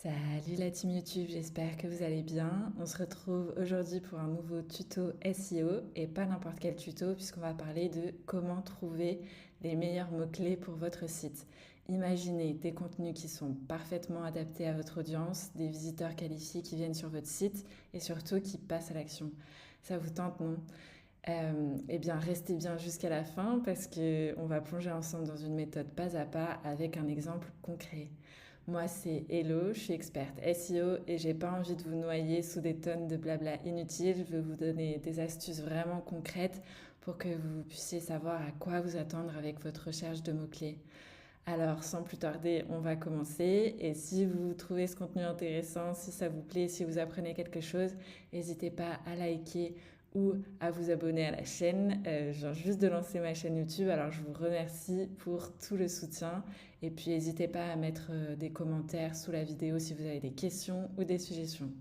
Salut la team YouTube, j'espère que vous allez bien. On se retrouve aujourd'hui pour un nouveau tuto SEO et pas n'importe quel tuto puisqu'on va parler de comment trouver les meilleurs mots-clés pour votre site. Imaginez des contenus qui sont parfaitement adaptés à votre audience, des visiteurs qualifiés qui viennent sur votre site et surtout qui passent à l'action. Ça vous tente, non? Eh bien, restez bien jusqu'à la fin parce qu'on va plonger ensemble dans une méthode pas à pas avec un exemple concret. Moi, c'est Hello, je suis experte SEO et j'ai pas envie de vous noyer sous des tonnes de blabla inutiles. Je veux vous donner des astuces vraiment concrètes pour que vous puissiez savoir à quoi vous attendre avec votre recherche de mots-clés. Alors, sans plus tarder, on va commencer. Et si vous trouvez ce contenu intéressant, si ça vous plaît, si vous apprenez quelque chose, n'hésitez pas à liker ou à vous abonner à la chaîne. Je viens juste de lancer ma chaîne YouTube, alors je vous remercie pour tout le soutien. Et puis, n'hésitez pas à mettre des commentaires sous la vidéo si vous avez des questions ou des suggestions.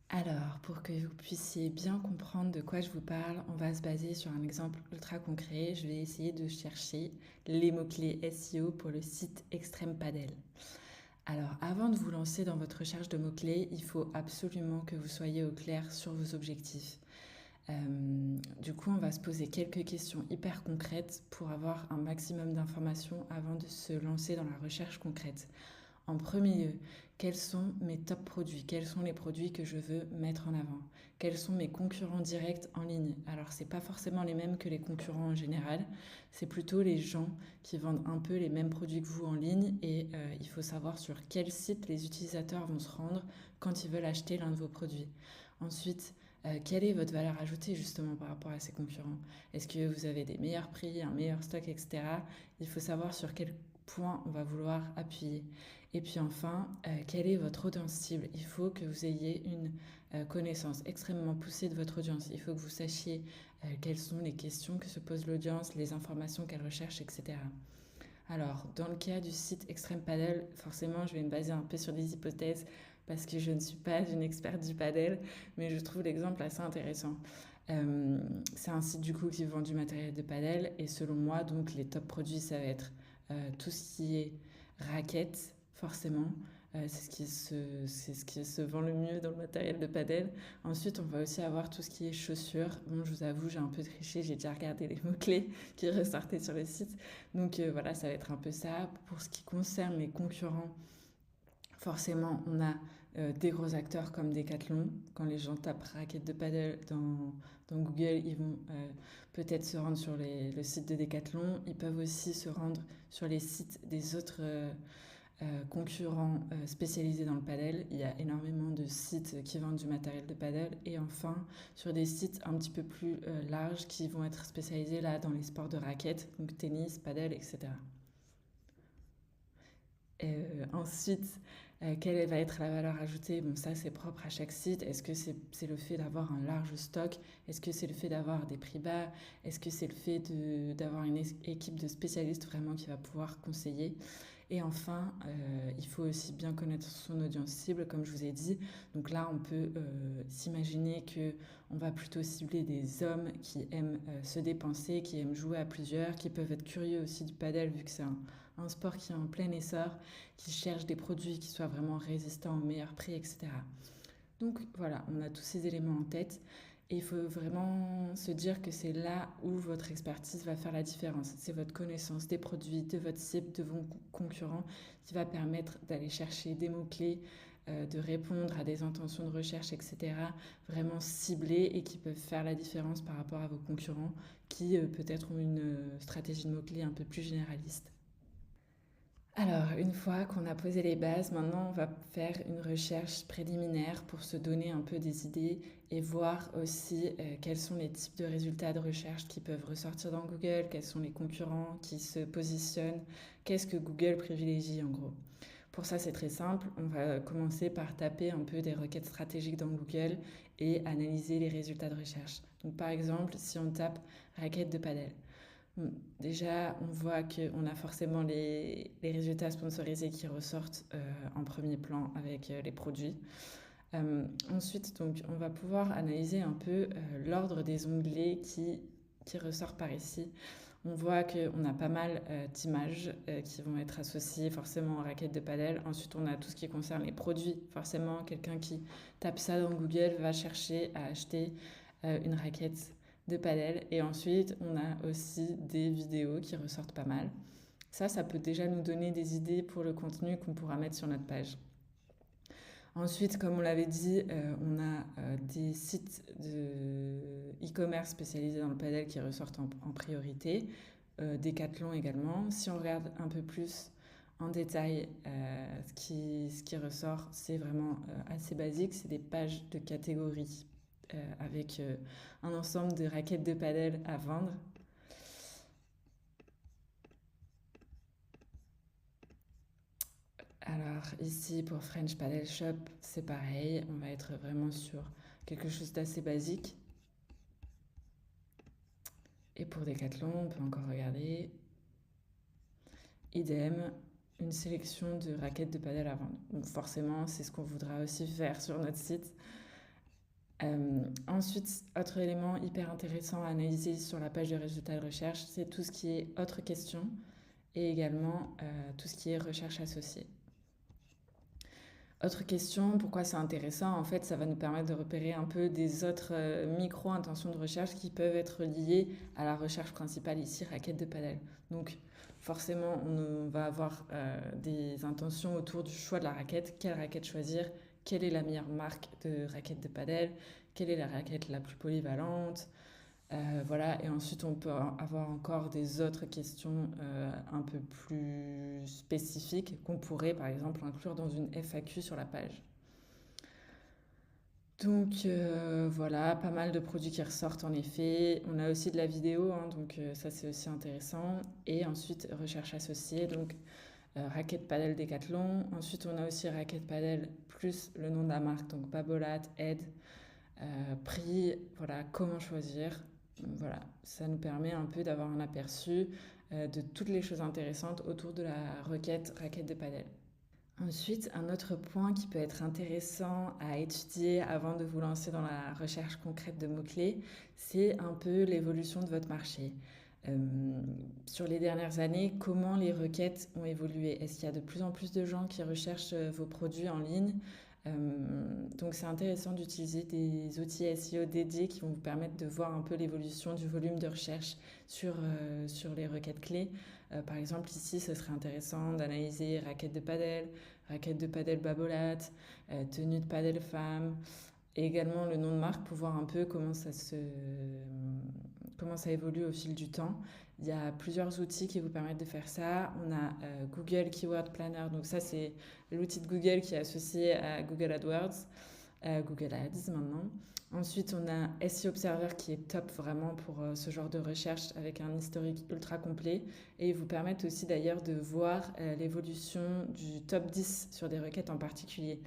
Alors, pour que vous puissiez bien comprendre de quoi je vous parle, on va se baser sur un exemple ultra concret. Je vais essayer de chercher les mots-clés SEO pour le site Extreme Padel. Alors, avant de vous lancer dans votre recherche de mots-clés, il faut absolument que vous soyez au clair sur vos objectifs. Du coup, on va se poser quelques questions hyper concrètes pour avoir un maximum d'informations avant de se lancer dans la recherche concrète. En premier lieu, quels sont mes top produits? Quels sont les produits que je veux mettre en avant? Quels sont mes concurrents directs en ligne? Alors, ce n'est pas forcément les mêmes que les concurrents en général, c'est plutôt les gens qui vendent un peu les mêmes produits que vous en ligne et il faut savoir sur quel site les utilisateurs vont se rendre quand ils veulent acheter l'un de vos produits. Ensuite, quelle est votre valeur ajoutée justement par rapport à ces concurrents? Est-ce que vous avez des meilleurs prix, un meilleur stock, etc. Il faut savoir sur quel point on va vouloir appuyer. Et puis enfin, quelle est votre audience cible? Il faut que vous ayez une connaissance extrêmement poussée de votre audience. Il faut que vous sachiez quelles sont les questions que se pose l'audience, les informations qu'elle recherche, etc. Alors, dans le cas du site Extreme Padel, forcément, je vais me baser un peu sur des hypothèses parce que je ne suis pas une experte du padel, mais je trouve l'exemple assez intéressant. Euh, c'est un site du coup qui vend du matériel de padel et selon moi, donc les top produits, ça va être tout ce qui est raquettes, forcément. C'est ce qui se vend le mieux dans le matériel de padel. Ensuite, on va aussi avoir tout ce qui est chaussures. Bon, je vous avoue, j'ai un peu triché, j'ai déjà regardé les mots-clés qui ressortaient sur le site. Donc voilà, ça va être un peu ça. Pour ce qui concerne les concurrents, forcément, on a des gros acteurs comme Decathlon. Quand les gens tapent raquettes de paddle dans Google, ils vont peut-être se rendre sur le site de Decathlon. Ils peuvent aussi se rendre sur les sites des autres concurrents spécialisés dans le paddle. Il y a énormément de sites qui vendent du matériel de paddle. Et enfin, sur des sites un petit peu plus larges qui vont être spécialisés là dans les sports de raquettes, donc tennis, paddle, etc. Ensuite, quelle va être la valeur ajoutée? Bon, ça, c'est propre à chaque site. Est-ce que c'est le fait d'avoir un large stock? Est-ce que c'est le fait d'avoir des prix bas? Est-ce que c'est le fait d'avoir une équipe de spécialistes vraiment qui va pouvoir conseiller? Et enfin, il faut aussi bien connaître son audience cible, comme je vous ai dit. Donc là, on peut s'imaginer que on va plutôt cibler des hommes qui aiment se dépenser, qui aiment jouer à plusieurs, qui peuvent être curieux aussi du padel, vu que c'est un sport qui est en plein essor, qui cherche des produits qui soient vraiment résistants au meilleur prix, etc. Donc voilà, on a tous ces éléments en tête. Et il faut vraiment se dire que c'est là où votre expertise va faire la différence. C'est votre connaissance des produits, de votre cible, de vos concurrents qui va permettre d'aller chercher des mots-clés, de répondre à des intentions de recherche, etc. Vraiment ciblées et qui peuvent faire la différence par rapport à vos concurrents qui peut-être ont une stratégie de mots-clés un peu plus généraliste. Alors, une fois qu'on a posé les bases, maintenant on va faire une recherche préliminaire pour se donner un peu des idées et voir aussi quels sont les types de résultats de recherche qui peuvent ressortir dans Google, quels sont les concurrents qui se positionnent, qu'est-ce que Google privilégie en gros. Pour ça, c'est très simple. On va commencer par taper un peu des requêtes stratégiques dans Google et analyser les résultats de recherche. Donc, par exemple, si on tape raquette de padel, déjà, on voit qu'on a forcément les résultats sponsorisés qui ressortent en premier plan avec les produits. Ensuite, donc, on va pouvoir analyser un peu l'ordre des onglets qui ressortent par ici. On voit qu'on a pas mal d'images qui vont être associées forcément aux raquettes de padel. Ensuite, on a tout ce qui concerne les produits. Forcément, quelqu'un qui tape ça dans Google va chercher à acheter une raquette de padel. Et ensuite, on a aussi des vidéos qui ressortent pas mal. Ça peut déjà nous donner des idées pour le contenu qu'on pourra mettre sur notre page. Ensuite, comme on l'avait dit, on a des sites de e-commerce spécialisés dans le padel qui ressortent en priorité, Decathlon également. Si on regarde un peu plus en détail, ce qui ressort, c'est vraiment assez basique, c'est des pages de catégories avec un ensemble de raquettes de padel à vendre. Alors ici pour French Padel Shop, c'est pareil, on va être vraiment sur quelque chose d'assez basique. Et pour Decathlon, on peut encore regarder. Idem, une sélection de raquettes de padel à vendre. Donc forcément, c'est ce qu'on voudra aussi faire sur notre site. Ensuite, autre élément hyper intéressant à analyser sur la page de résultats de recherche, c'est tout ce qui est autres questions et également tout ce qui est recherche associée. Autre question, pourquoi c'est intéressant? En fait, ça va nous permettre de repérer un peu des autres micro-intentions de recherche qui peuvent être liées à la recherche principale ici, raquette de padel. Donc, forcément, on va avoir des intentions autour du choix de la raquette. Quelle raquette choisir? Quelle est la meilleure marque de raquette de padel? Quelle est la raquette la plus polyvalente? Voilà, et ensuite on peut avoir encore des autres questions un peu plus spécifiques qu'on pourrait par exemple inclure dans une FAQ sur la page. Donc voilà, pas mal de produits qui ressortent en effet. On a aussi de la vidéo, hein, donc ça c'est aussi intéressant. Et ensuite recherche associée, donc raquette padel Decathlon. Ensuite on a aussi raquette padel plus le nom de la marque, donc Babolat, Ed, prix, voilà, comment choisir. Voilà, ça nous permet un peu d'avoir un aperçu de toutes les choses intéressantes autour de la requête raquette de padel. Ensuite, un autre point qui peut être intéressant à étudier avant de vous lancer dans la recherche concrète de mots-clés, c'est un peu l'évolution de votre marché. Euh, sur les dernières années, comment les requêtes ont évolué? Est-ce qu'il y a de plus en plus de gens qui recherchent vos produits en ligne? Donc c'est intéressant d'utiliser des outils SEO dédiés qui vont vous permettre de voir un peu l'évolution du volume de recherche sur les requêtes clés. Par exemple ici ce serait intéressant d'analyser raquette de padel Babolat, tenue de padel femme, et également le nom de marque pour voir un peu comment ça évolue au fil du temps. Il y a plusieurs outils qui vous permettent de faire ça. On a Google Keyword Planner, donc ça c'est l'outil de Google qui est associé à Google AdWords, Google Ads maintenant. Ensuite, on a SEO Observer qui est top vraiment pour ce genre de recherche avec un historique ultra complet et vous permettent aussi d'ailleurs de voir l'évolution du top 10 sur des requêtes en particulier.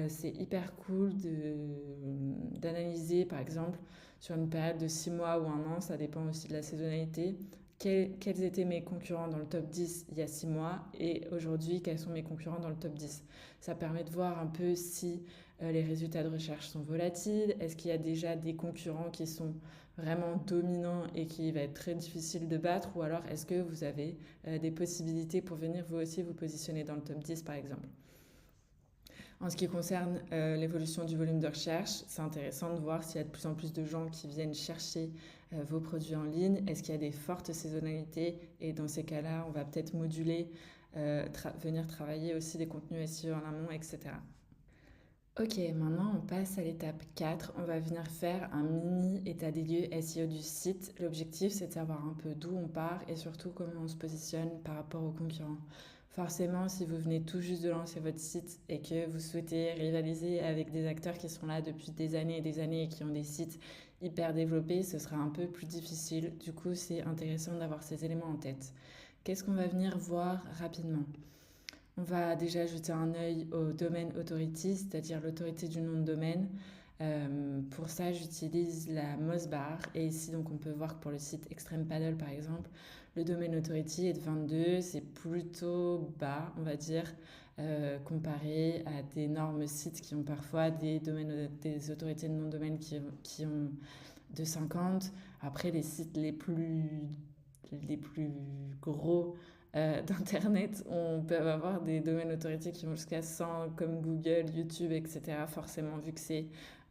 C'est hyper cool d'analyser, par exemple, sur une période de 6 mois ou un an, ça dépend aussi de la saisonnalité, quels étaient mes concurrents dans le top 10 il y a 6 mois et aujourd'hui, quels sont mes concurrents dans le top 10. Ça permet de voir un peu si les résultats de recherche sont volatiles, est-ce qu'il y a déjà des concurrents qui sont vraiment dominants et qui va être très difficile de battre ou alors est-ce que vous avez des possibilités pour venir vous aussi vous positionner dans le top 10 par exemple. En ce qui concerne l'évolution du volume de recherche, c'est intéressant de voir s'il y a de plus en plus de gens qui viennent chercher vos produits en ligne. Est-ce qu'il y a des fortes saisonnalités? Et dans ces cas-là, on va peut-être moduler, venir travailler aussi des contenus SEO en amont, etc. Ok, maintenant on passe à l'étape 4. On va venir faire un mini état des lieux SEO du site. L'objectif, c'est de savoir un peu d'où on part et surtout comment on se positionne par rapport aux concurrents. Forcément, si vous venez tout juste de lancer votre site et que vous souhaitez rivaliser avec des acteurs qui sont là depuis des années et des années et qui ont des sites hyper développés, ce sera un peu plus difficile. Du coup, c'est intéressant d'avoir ces éléments en tête. Qu'est-ce qu'on va venir voir rapidement? On va déjà jeter un œil au domaine authority, c'est-à-dire l'autorité du nom de domaine. Pour ça, j'utilise la Mosbar. Et ici, donc, on peut voir que pour le site Extreme Paddle, par exemple, le domaine authority est de 22. C'est plutôt bas, on va dire, comparé à d'énormes sites qui ont parfois des autorités de nom de domaine qui ont de 50. Après, les sites les plus gros d'Internet, on peut avoir des domaines autorités qui vont jusqu'à 100, comme Google, YouTube, etc. Forcément, vu que c'est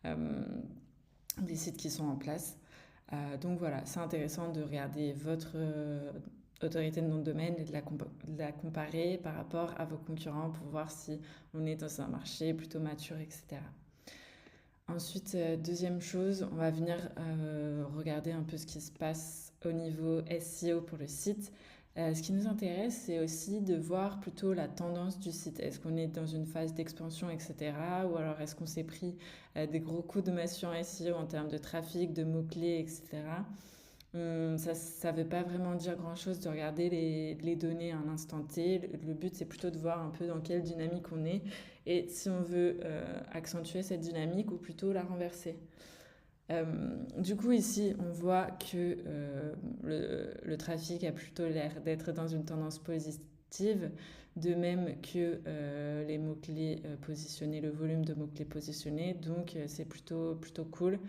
euh, des sites qui sont en place. Donc voilà, c'est intéressant de regarder votre autorité de nom de domaine et de la comparer par rapport à vos concurrents pour voir si on est dans un marché plutôt mature, etc. Ensuite, deuxième chose, on va venir regarder un peu ce qui se passe au niveau SEO pour le site. Ce qui nous intéresse, c'est aussi de voir plutôt la tendance du site. Est-ce qu'on est dans une phase d'expansion, etc. Ou alors est-ce qu'on s'est pris des gros coups de massue en SEO en termes de trafic, de mots-clés, etc. Ça ne veut pas vraiment dire grand-chose de regarder les données à un instant T. Le but, c'est plutôt de voir un peu dans quelle dynamique on est et si on veut accentuer cette dynamique ou plutôt la renverser. Du coup, ici, on voit que le trafic a plutôt l'air d'être dans une tendance positive, de même que les mots-clés positionnés, le volume de mots-clés positionnés. Donc, c'est plutôt cool.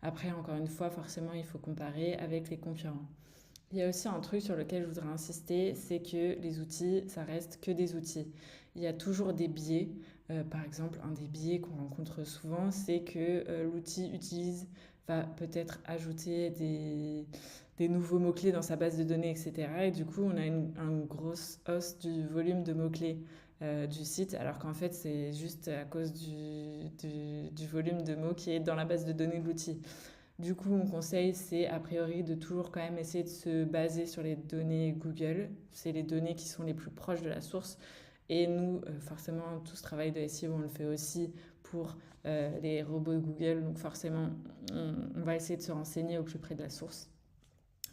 Après, encore une fois, forcément, il faut comparer avec les concurrents. Il y a aussi un truc sur lequel je voudrais insister, c'est que les outils, ça reste que des outils. Il y a toujours des biais. Par exemple, un des biais qu'on rencontre souvent, c'est que l'outil va peut-être ajouter des nouveaux mots-clés dans sa base de données, etc. Et du coup, on a une grosse hausse du volume de mots-clés du site, alors qu'en fait, c'est juste à cause du volume de mots qui est dans la base de données de l'outil. Du coup, mon conseil, c'est a priori de toujours quand même essayer de se baser sur les données Google. C'est les données qui sont les plus proches de la source. Et nous, forcément, tout ce travail de SEO, on le fait aussi pour les robots de Google. Donc forcément, on va essayer de se renseigner au plus près de la source.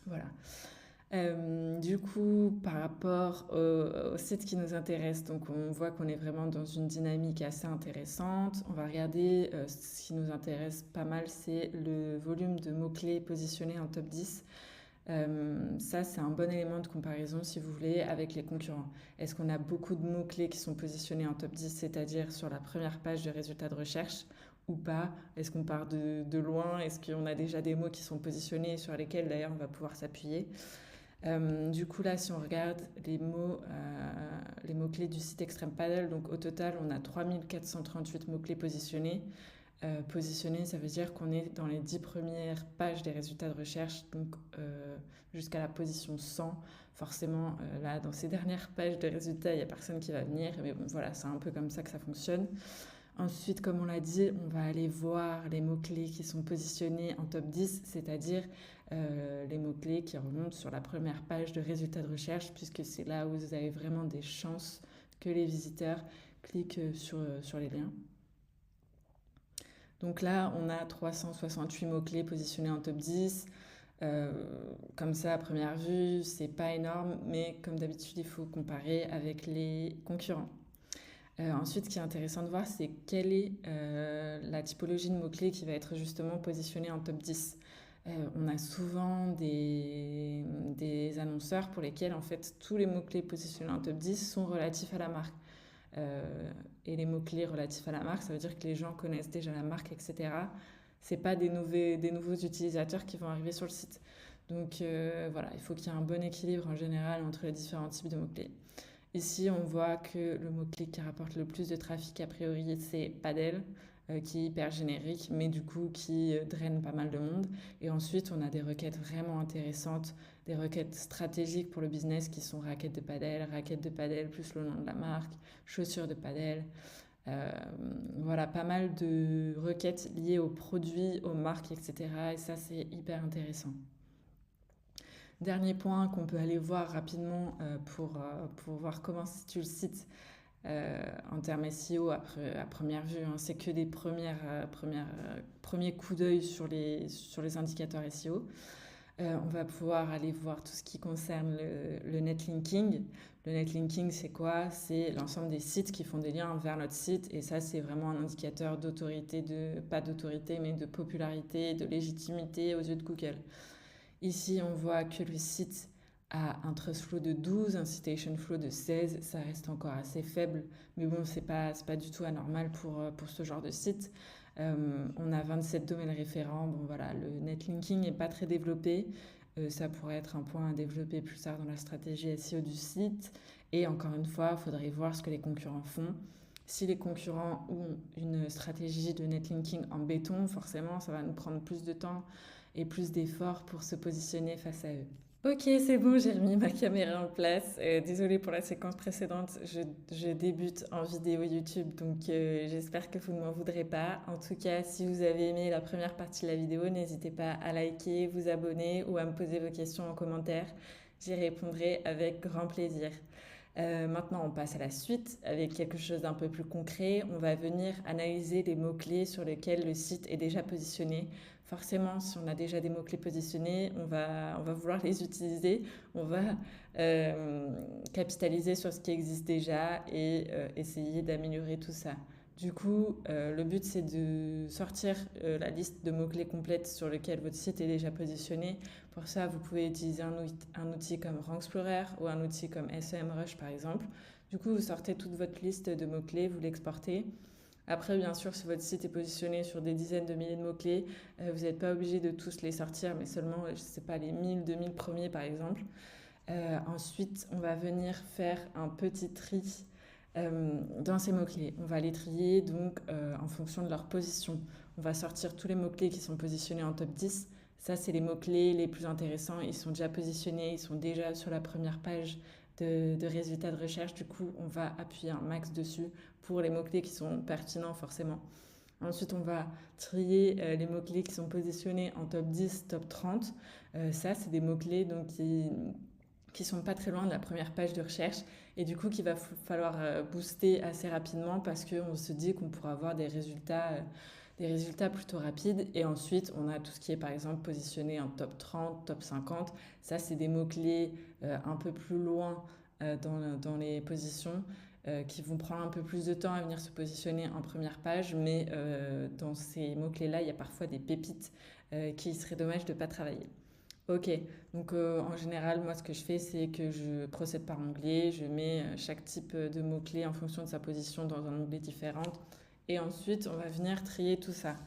Voilà. Du coup, par rapport au site qui nous intéresse, donc on voit qu'on est vraiment dans une dynamique assez intéressante. On va regarder ce qui nous intéresse pas mal, c'est le volume de mots-clés positionnés en top 10. Ça, c'est un bon élément de comparaison, si vous voulez, avec les concurrents. Est-ce qu'on a beaucoup de mots-clés qui sont positionnés en top 10, c'est-à-dire sur la première page de résultats de recherche ou pas? Est-ce qu'on part de loin? Est-ce qu'on a déjà des mots qui sont positionnés sur lesquels d'ailleurs on va pouvoir s'appuyer? Du coup, là, si on regarde les mots-clés du site Extreme Paddle, donc au total, on a 3438 mots-clés positionnés. Positionnés, ça veut dire qu'on est dans les 10 premières pages des résultats de recherche, donc jusqu'à la position 100. Forcément, là, dans ces dernières pages de résultats, il n'y a personne qui va venir, mais bon, voilà, c'est un peu comme ça que ça fonctionne. Ensuite, comme on l'a dit, on va aller voir les mots-clés qui sont positionnés en top 10, c'est-à-dire les mots-clés qui remontent sur la première page de résultats de recherche, puisque c'est là où vous avez vraiment des chances que les visiteurs cliquent sur les liens. Donc là, on a 368 mots-clés positionnés en top 10. Comme ça, à première vue, c'est pas énorme, mais comme d'habitude, il faut comparer avec les concurrents. Ensuite, ce qui est intéressant de voir, c'est quelle est la typologie de mots-clés qui va être justement positionnée en top 10. On a souvent des annonceurs pour lesquels en fait tous les mots-clés positionnés en top 10 sont relatifs à la marque. Et les mots-clés relatifs à la marque, ça veut dire que les gens connaissent déjà la marque, etc. C'est pas des nouveaux utilisateurs qui vont arriver sur le site. Donc voilà, il faut qu'il y ait un bon équilibre en général entre les différents types de mots-clés. Ici, on voit que le mot-clé qui rapporte le plus de trafic, a priori, c'est Padel, qui est hyper générique, mais du coup, qui draine pas mal de monde. Et ensuite, on a des requêtes vraiment intéressantes, des requêtes stratégiques pour le business qui sont raquettes de padel plus le nom de la marque, chaussures de padel. Voilà, pas mal de requêtes liées aux produits, aux marques, etc. Et ça, c'est hyper intéressant. Dernier point qu'on peut aller voir rapidement pour voir comment se situe le site en termes SEO à première vue, hein, c'est que des premiers coups d'œil sur les indicateurs SEO. On va pouvoir aller voir tout ce qui concerne le netlinking. Le netlinking, c'est quoi? C'est l'ensemble des sites qui font des liens vers notre site. Et ça, c'est vraiment un indicateur d'autorité, pas d'autorité, mais de popularité, de légitimité aux yeux de Google. Ici, on voit que le site a un trust flow de 12, un citation flow de 16. Ça reste encore assez faible, mais bon, c'est pas du tout anormal pour ce genre de site. On a 27 domaines référents. Bon, voilà, le netlinking n'est pas très développé. Ça pourrait être un point à développer plus tard dans la stratégie SEO du site. Et encore une fois, il faudrait voir ce que les concurrents font. Si les concurrents ont une stratégie de netlinking en béton, forcément, ça va nous prendre plus de temps et plus d'efforts pour se positionner face à eux. Ok, c'est bon, j'ai remis ma caméra en place. Désolée pour la séquence précédente, je débute en vidéo YouTube, donc j'espère que vous ne m'en voudrez pas. En tout cas, si vous avez aimé la première partie de la vidéo, n'hésitez pas à liker, vous abonner ou à me poser vos questions en commentaire. J'y répondrai avec grand plaisir. Maintenant, on passe à la suite avec quelque chose d'un peu plus concret. On va venir analyser les mots-clés sur lesquels le site est déjà positionné. Forcément, si on a déjà des mots-clés positionnés, on va vouloir les utiliser. On va capitaliser sur ce qui existe déjà et essayer d'améliorer tout ça. Du coup, le but, c'est de sortir la liste de mots-clés complète sur lequel votre site est déjà positionné. Pour ça, vous pouvez utiliser un outil comme Rank Explorer ou un outil comme SEMrush par exemple. Du coup, vous sortez toute votre liste de mots-clés, vous l'exportez. Après, bien sûr, si votre site est positionné sur des dizaines de milliers de mots-clés, vous n'êtes pas obligé de tous les sortir, mais seulement, je ne sais pas, les 1000, 2000 premiers par exemple. Ensuite, on va venir faire un petit tri dans ces mots-clés. On va les trier donc en fonction de leur position. On va sortir tous les mots-clés qui sont positionnés en top 10. Ça, c'est les mots-clés les plus intéressants. Ils sont déjà positionnés, ils sont déjà sur la première page de résultats de recherche. Du coup, on va appuyer un max dessus pour les mots-clés qui sont pertinents forcément. Ensuite, on va trier les mots-clés qui sont positionnés en top 10, top 30. Ça, c'est des mots-clés donc, qui sont pas très loin de la première page de recherche et du coup qu'il va falloir booster assez rapidement parce qu'on se dit qu'on pourra avoir des résultats plutôt rapides. Et ensuite, on a tout ce qui est par exemple positionné en top 30, top 50. Ça, c'est des mots-clés un peu plus loin dans les positions qui vont prendre un peu plus de temps à venir se positionner en première page. Mais dans ces mots-clés-là, il y a parfois des pépites qui serait dommage de ne pas travailler. Ok, donc en général, moi ce que je fais, c'est que je procède par onglet, je mets chaque type de mot-clé en fonction de sa position dans un onglet différent, et ensuite on va venir trier tout ça.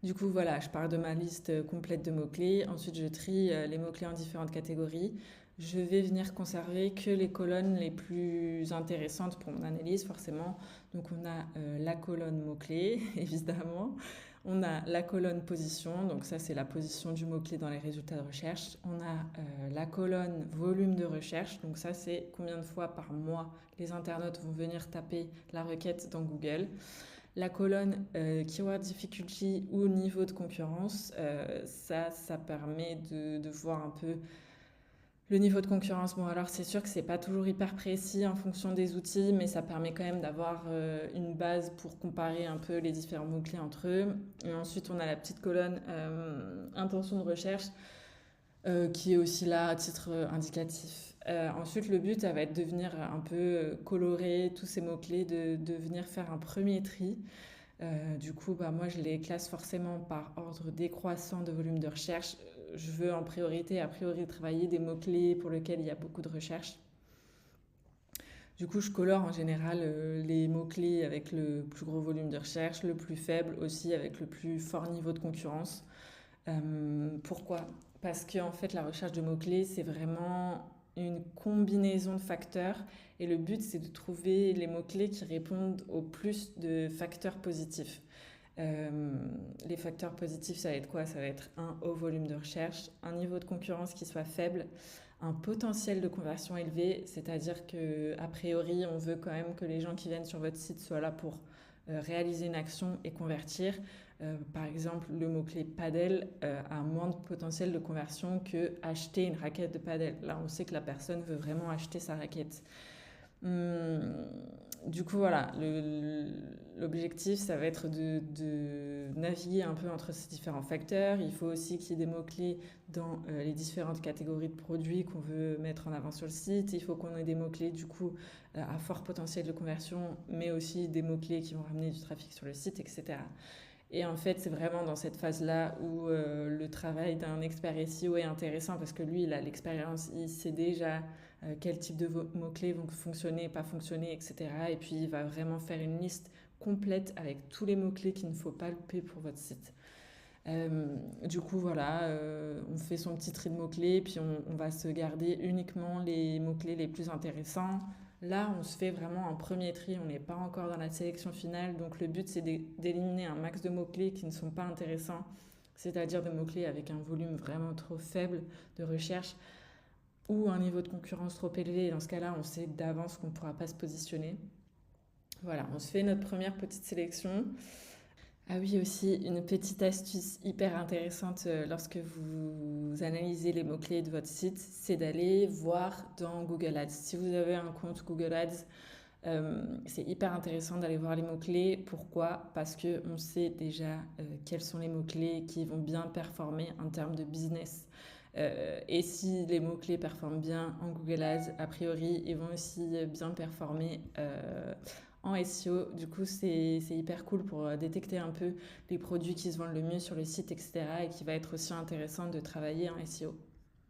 Du coup, voilà, je pars de ma liste complète de mots-clés, ensuite je trie les mots-clés en différentes catégories. Je vais venir conserver que les colonnes les plus intéressantes pour mon analyse, forcément. Donc on a la colonne mots-clés, évidemment. On a la colonne position, donc ça c'est la position du mot-clé dans les résultats de recherche. On a la colonne volume de recherche, donc ça c'est combien de fois par mois les internautes vont venir taper la requête dans Google. La colonne keyword difficulty ou niveau de concurrence, ça permet de voir un peu le niveau de concurrence. Bon, alors c'est sûr que c'est pas toujours hyper précis en fonction des outils, mais ça permet quand même d'avoir une base pour comparer un peu les différents mots-clés entre eux. Et ensuite, on a la petite colonne intention de recherche qui est aussi là à titre indicatif. Ensuite, le but, ça va être de venir un peu colorer tous ces mots-clés, de venir faire un premier tri. Du coup, bah, moi, je les classe forcément par ordre décroissant de volume de recherche. Je veux en priorité, a priori, travailler des mots-clés pour lesquels il y a beaucoup de recherche. Du coup, je colore en général les mots-clés avec le plus gros volume de recherche, le plus faible aussi avec le plus fort niveau de concurrence. Pourquoi? Parce que en fait, la recherche de mots-clés, c'est vraiment une combinaison de facteurs et le but, c'est de trouver les mots-clés qui répondent au plus de facteurs positifs. Euh, les facteurs positifs, ça va être quoi? Ça va être un haut volume de recherche, un niveau de concurrence qui soit faible, un potentiel de conversion élevé, c'est-à-dire que a priori, on veut quand même que les gens qui viennent sur votre site soient là pour réaliser une action et convertir. Par exemple, le mot-clé padel a moins de potentiel de conversion que acheter une raquette de padel. Là, on sait que la personne veut vraiment acheter sa raquette. Hum, du coup, voilà, l'objectif, ça va être de naviguer un peu entre ces différents facteurs. Il faut aussi qu'il y ait des mots-clés dans les différentes catégories de produits qu'on veut mettre en avant sur le site. Il faut qu'on ait des mots-clés, du coup, à fort potentiel de conversion, mais aussi des mots-clés qui vont ramener du trafic sur le site, etc. Et en fait, c'est vraiment dans cette phase-là où le travail d'un expert SEO est intéressant parce que lui, il a l'expérience, il sait déjà quel type de mots-clés vont fonctionner, pas fonctionner, etc. Et puis, il va vraiment faire une liste complète avec tous les mots-clés qu'il ne faut pas louper pour votre site. Du coup, voilà, on fait son petit tri de mots-clés, puis on va se garder uniquement les mots-clés les plus intéressants. Là, on se fait vraiment un premier tri, on n'est pas encore dans la sélection finale, donc le but c'est d'éliminer un max de mots-clés qui ne sont pas intéressants, c'est-à-dire de mots-clés avec un volume vraiment trop faible de recherche ou un niveau de concurrence trop élevé. Et dans ce cas-là, on sait d'avance qu'on ne pourra pas se positionner. Voilà, on se fait notre première petite sélection. Ah oui, aussi, une petite astuce hyper intéressante lorsque vous analysez les mots-clés de votre site, c'est d'aller voir dans Google Ads. Si vous avez un compte Google Ads, c'est hyper intéressant d'aller voir les mots-clés. Pourquoi? Parce qu'on sait déjà quels sont les mots-clés qui vont bien performer en termes de business. Et si les mots-clés performent bien en Google Ads, a priori, ils vont aussi bien performer en SEO. Du coup, c'est hyper cool pour détecter un peu les produits qui se vendent le mieux sur le site, etc. Et qui va être aussi intéressant de travailler en SEO.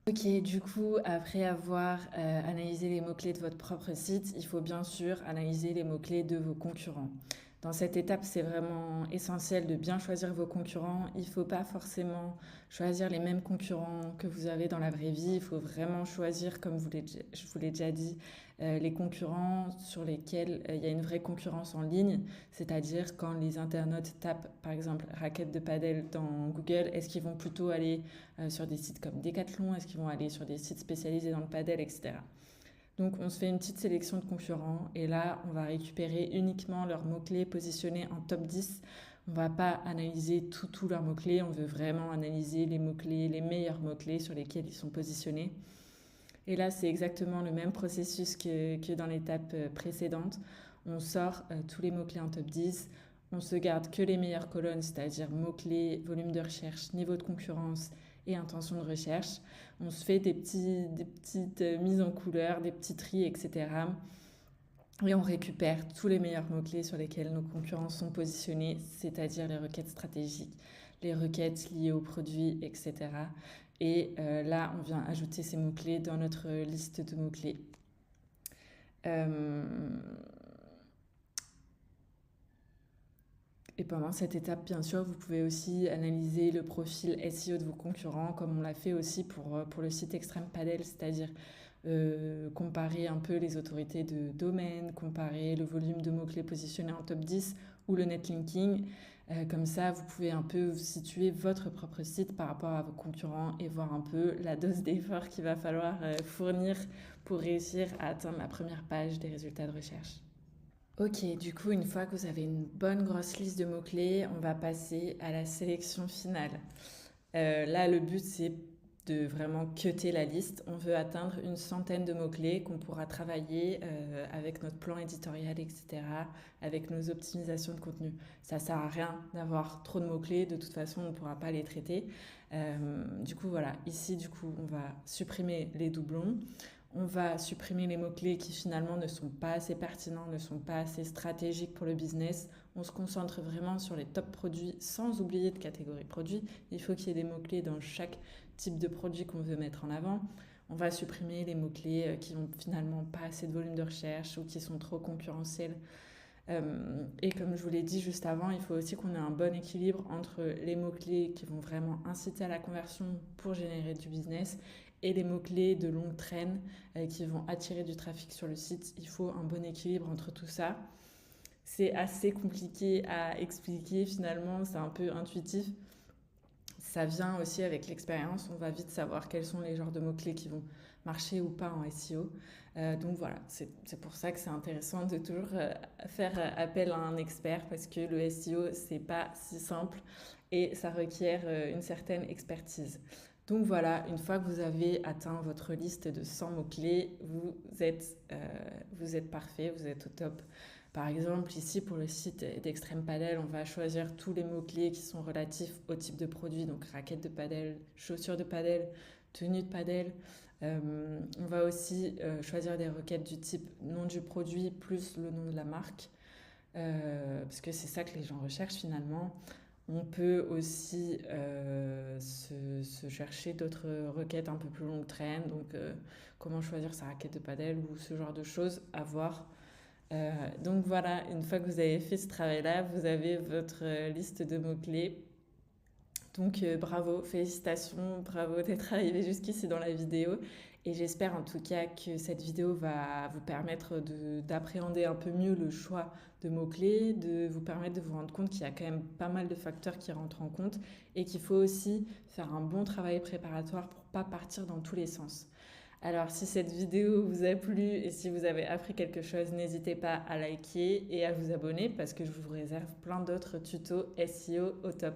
Ok, du coup, après avoir analysé les mots-clés de votre propre site, il faut bien sûr analyser les mots-clés de vos concurrents. Dans cette étape, c'est vraiment essentiel de bien choisir vos concurrents. Il ne faut pas forcément choisir les mêmes concurrents que vous avez dans la vraie vie. Il faut vraiment choisir, comme je vous l'ai déjà dit, les concurrents sur lesquels il y a une vraie concurrence en ligne. C'est-à-dire quand les internautes tapent, par exemple, raquette de padel dans Google, est-ce qu'ils vont plutôt aller sur des sites comme Decathlon? Est-ce qu'ils vont aller sur des sites spécialisés dans le padel, etc. Donc on se fait une petite sélection de concurrents et là on va récupérer uniquement leurs mots-clés positionnés en top 10. On ne va pas analyser tous leurs mots-clés, on veut vraiment analyser les mots-clés, les meilleurs mots-clés sur lesquels ils sont positionnés. Et là c'est exactement le même processus que dans l'étape précédente. On sort tous les mots-clés en top 10, on se garde que les meilleures colonnes, c'est-à-dire mots-clés, volume de recherche, niveau de concurrence et intention de recherche. On se fait des petites mises en couleur, des petits tris, etc. Et on récupère tous les meilleurs mots-clés sur lesquels nos concurrents sont positionnés, c'est-à-dire les requêtes stratégiques, les requêtes liées aux produits, etc. Et là, on vient ajouter ces mots-clés dans notre liste de mots-clés. Euh, Et pendant cette étape, bien sûr, vous pouvez aussi analyser le profil SEO de vos concurrents, comme on l'a fait aussi pour le site Extreme Padel, c'est-à-dire comparer un peu les autorités de domaine, comparer le volume de mots-clés positionnés en top 10 ou le netlinking. Comme ça, vous pouvez un peu situer votre propre site par rapport à vos concurrents et voir un peu la dose d'effort qu'il va falloir fournir pour réussir à atteindre la première page des résultats de recherche. Ok, du coup, une fois que vous avez une bonne grosse liste de mots-clés, on va passer à la sélection finale. Là, le but, c'est de vraiment cutter la liste. On veut atteindre une centaine de mots-clés qu'on pourra travailler avec notre plan éditorial, etc., avec nos optimisations de contenu. Ça ne sert à rien d'avoir trop de mots-clés, de toute façon, on ne pourra pas les traiter. Du coup, voilà, ici, du coup, on va supprimer les doublons. On va supprimer les mots-clés qui finalement ne sont pas assez pertinents, ne sont pas assez stratégiques pour le business. On se concentre vraiment sur les top produits sans oublier de catégorie produit. Il faut qu'il y ait des mots-clés dans chaque type de produit qu'on veut mettre en avant. On va supprimer les mots-clés qui n'ont finalement pas assez de volume de recherche ou qui sont trop concurrentiels. Et comme je vous l'ai dit juste avant, il faut aussi qu'on ait un bon équilibre entre les mots-clés qui vont vraiment inciter à la conversion pour générer du business et les mots-clés de longue traîne qui vont attirer du trafic sur le site. Il faut un bon équilibre entre tout ça. C'est assez compliqué à expliquer finalement, c'est un peu intuitif. Ça vient aussi avec l'expérience, on va vite savoir quels sont les genres de mots-clés qui vont marcher ou pas en SEO. Donc voilà, c'est pour ça que c'est intéressant de toujours faire appel à un expert parce que le SEO, c'est pas si simple et ça requiert une certaine expertise. Donc voilà, une fois que vous avez atteint votre liste de 100 mots-clés, vous êtes parfait, vous êtes au top. Par exemple, ici pour le site d'Extreme Padel, on va choisir tous les mots-clés qui sont relatifs au type de produit, donc raquette de padel, chaussures de padel, tenue de padel. On va aussi choisir des requêtes du type nom du produit plus le nom de la marque, parce que c'est ça que les gens recherchent finalement. On peut aussi se chercher d'autres requêtes un peu plus longue traîne, donc comment choisir sa raquette de padel ou ce genre de choses à voir. Donc voilà, une fois que vous avez fait ce travail-là, vous avez votre liste de mots-clés Donc bravo, félicitations, bravo d'être arrivé jusqu'ici dans la vidéo. Et j'espère en tout cas que cette vidéo va vous permettre d'appréhender un peu mieux le choix de mots-clés, de vous permettre de vous rendre compte qu'il y a quand même pas mal de facteurs qui rentrent en compte et qu'il faut aussi faire un bon travail préparatoire pour pas partir dans tous les sens. Alors, si cette vidéo vous a plu et si vous avez appris quelque chose, n'hésitez pas à liker et à vous abonner parce que je vous réserve plein d'autres tutos SEO au top.